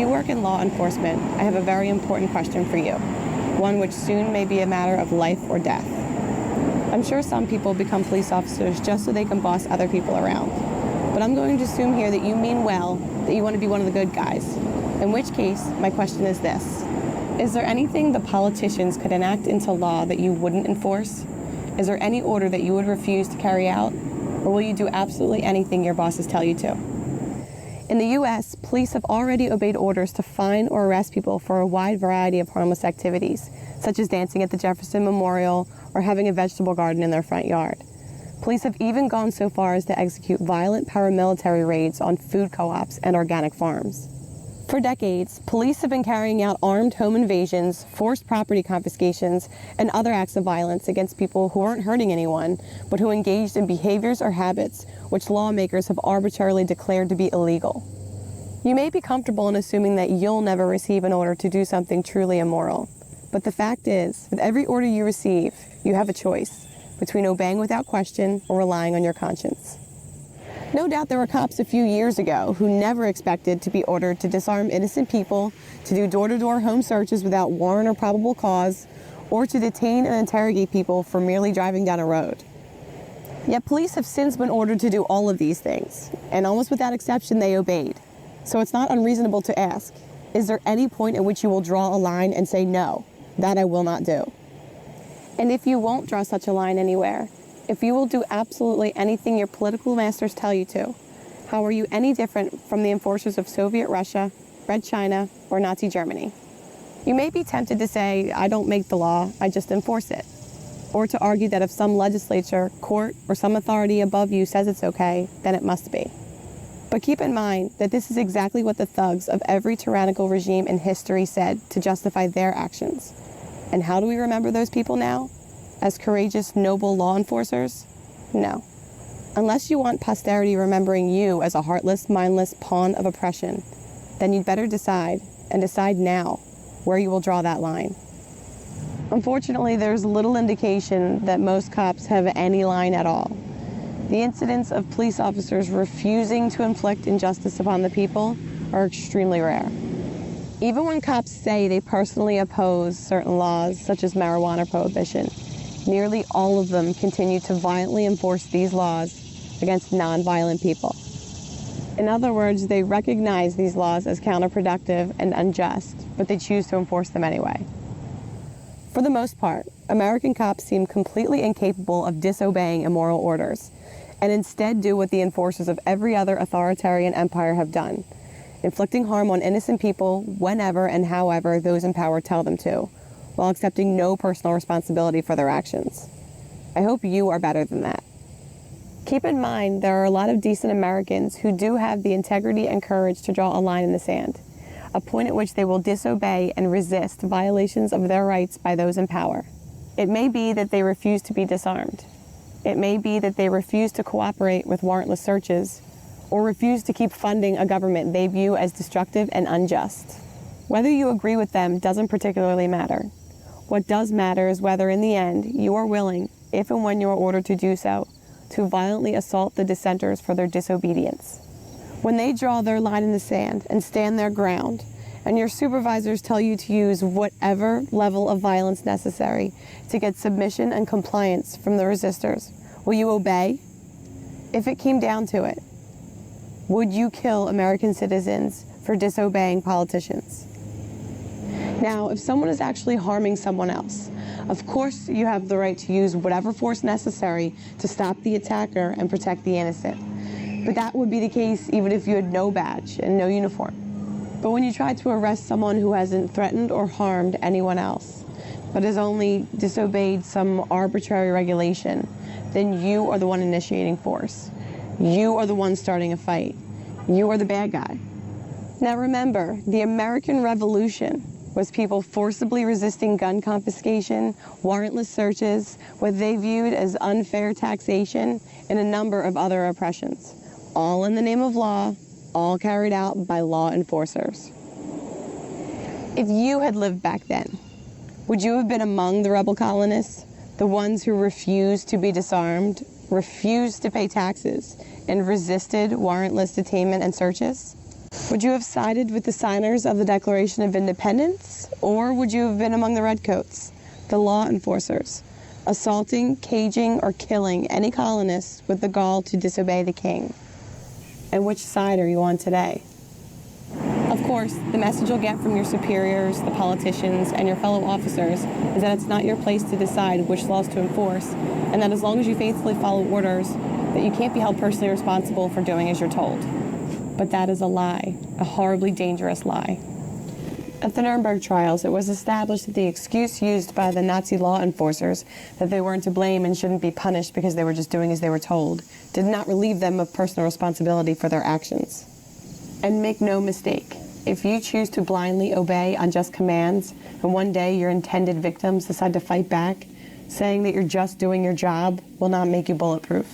you work in law enforcement, I have a very important question for you, one which soon may be a matter of life or death. I'm sure some people become police officers just so they can boss other people around. But I'm going to assume here that you mean well, that you want to be one of the good guys. In which case, my question is this. Is there anything the politicians could enact into law that you wouldn't enforce? Is there any order that you would refuse to carry out? Or will you do absolutely anything your bosses tell you to? In the U.S., police have already obeyed orders to fine or arrest people for a wide variety of harmless activities, such as dancing at the Jefferson Memorial or having a vegetable garden in their front yard. Police have even gone so far as to execute violent paramilitary raids on food co-ops and organic farms. For decades, police have been carrying out armed home invasions, forced property confiscations, and other acts of violence against people who aren't hurting anyone, but who engaged in behaviors or habits which lawmakers have arbitrarily declared to be illegal. You may be comfortable in assuming that you'll never receive an order to do something truly immoral. But the fact is, with every order you receive, you have a choice between obeying without question or relying on your conscience. No doubt there were cops a few years ago who never expected to be ordered to disarm innocent people, to do door-to-door home searches without warrant or probable cause, or to detain and interrogate people for merely driving down a road. Yet police have since been ordered to do all of these things, and almost without exception they obeyed. So it's not unreasonable to ask, is there any point at which you will draw a line and say, no, that I will not do? And if you won't draw such a line anywhere, if you will do absolutely anything your political masters tell you to, how are you any different from the enforcers of Soviet Russia, Red China, or Nazi Germany? You may be tempted to say, I don't make the law, I just enforce it. Or to argue that if some legislature, court, or some authority above you says it's okay, then it must be. But keep in mind that this is exactly what the thugs of every tyrannical regime in history said to justify their actions. And how do we remember those people now? As courageous, noble law enforcers? No. Unless you want posterity remembering you as a heartless, mindless pawn of oppression, then you'd better decide, and decide now, where you will draw that line. Unfortunately, there's little indication that most cops have any line at all. The incidents of police officers refusing to inflict injustice upon the people are extremely rare. Even when cops say they personally oppose certain laws, such as marijuana prohibition, nearly all of them continue to violently enforce these laws against non-violent people. In other words, they recognize these laws as counterproductive and unjust, but they choose to enforce them anyway. For the most part, American cops seem completely incapable of disobeying immoral orders, and instead do what the enforcers of every other authoritarian empire have done, inflicting harm on innocent people whenever and however those in power tell them to, while accepting no personal responsibility for their actions. I hope you are better than that. Keep in mind, there are a lot of decent Americans who do have the integrity and courage to draw a line in the sand, a point at which they will disobey and resist violations of their rights by those in power. It may be that they refuse to be disarmed. It may be that they refuse to cooperate with warrantless searches, or refuse to keep funding a government they view as destructive and unjust. Whether you agree with them doesn't particularly matter. What does matter is whether in the end you are willing, if and when you are ordered to do so, to violently assault the dissenters for their disobedience. When they draw their line in the sand and stand their ground, and your supervisors tell you to use whatever level of violence necessary to get submission and compliance from the resistors, will you obey? If it came down to it, would you kill American citizens for disobeying politicians? Now, if someone is actually harming someone else, of course you have the right to use whatever force necessary to stop the attacker and protect the innocent. But that would be the case even if you had no badge and no uniform. But when you try to arrest someone who hasn't threatened or harmed anyone else, but has only disobeyed some arbitrary regulation, then you are the one initiating force. You are the one starting a fight. You are the bad guy. Now remember, the American Revolution was people forcibly resisting gun confiscation, warrantless searches, what they viewed as unfair taxation, and a number of other oppressions, all in the name of law, all carried out by law enforcers. If you had lived back then, would you have been among the rebel colonists, the ones who refused to be disarmed, refused to pay taxes, and resisted warrantless detainment and searches? Would you have sided with the signers of the Declaration of Independence, or would you have been among the redcoats, the law enforcers, assaulting, caging, or killing any colonists with the gall to disobey the king? And which side are you on today? Of course, the message you'll get from your superiors, the politicians, and your fellow officers is that it's not your place to decide which laws to enforce, and that as long as you faithfully follow orders, that you can't be held personally responsible for doing as you're told. But that is a lie, a horribly dangerous lie. At the Nuremberg trials, it was established that the excuse used by the Nazi law enforcers that they weren't to blame and shouldn't be punished because they were just doing as they were told did not relieve them of personal responsibility for their actions. And make no mistake, if you choose to blindly obey unjust commands and one day your intended victims decide to fight back, saying that you're just doing your job will not make you bulletproof.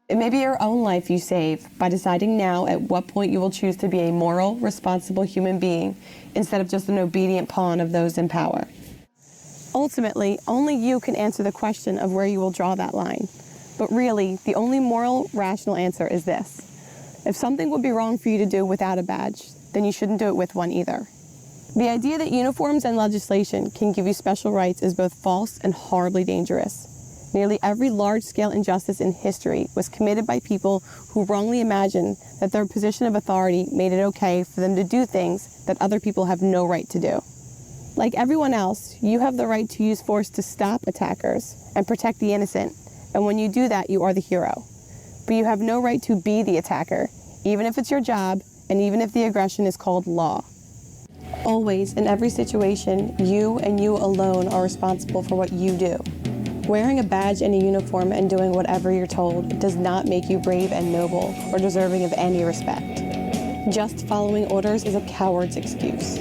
It may be your own life you save by deciding now at what point you will choose to be a moral, responsible human being instead of just an obedient pawn of those in power. Ultimately, only you can answer the question of where you will draw that line. But really, the only moral, rational answer is this. If something would be wrong for you to do without a badge, then you shouldn't do it with one either. The idea that uniforms and legislation can give you special rights is both false and horribly dangerous. Nearly every large-scale injustice in history was committed by people who wrongly imagined that their position of authority made it okay for them to do things that other people have no right to do. Like everyone else, you have the right to use force to stop attackers and protect the innocent, and when you do that, you are the hero. But you have no right to be the attacker, even if it's your job, and even if the aggression is called law. Always, in every situation, you and you alone are responsible for what you do. Wearing a badge and a uniform and doing whatever you're told does not make you brave and noble or deserving of any respect. Just following orders is a coward's excuse.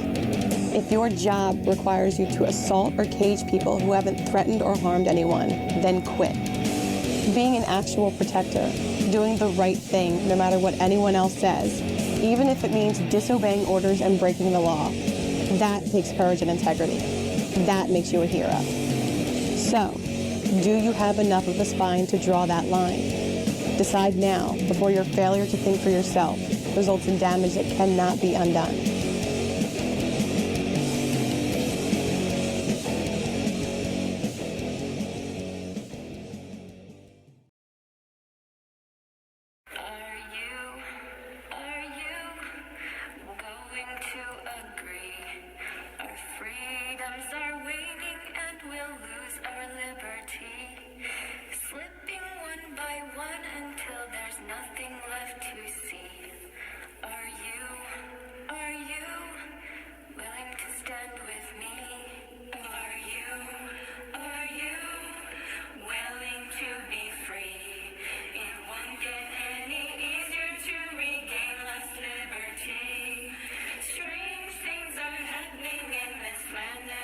If your job requires you to assault or cage people who haven't threatened or harmed anyone, then quit. Being an actual protector, doing the right thing no matter what anyone else says, even if it means disobeying orders and breaking the law, that takes courage and integrity. That makes you a hero. So, do you have enough of the spine to draw that line? Decide now, before your failure to think for yourself results in damage that cannot be undone. Strange things are happening in this land.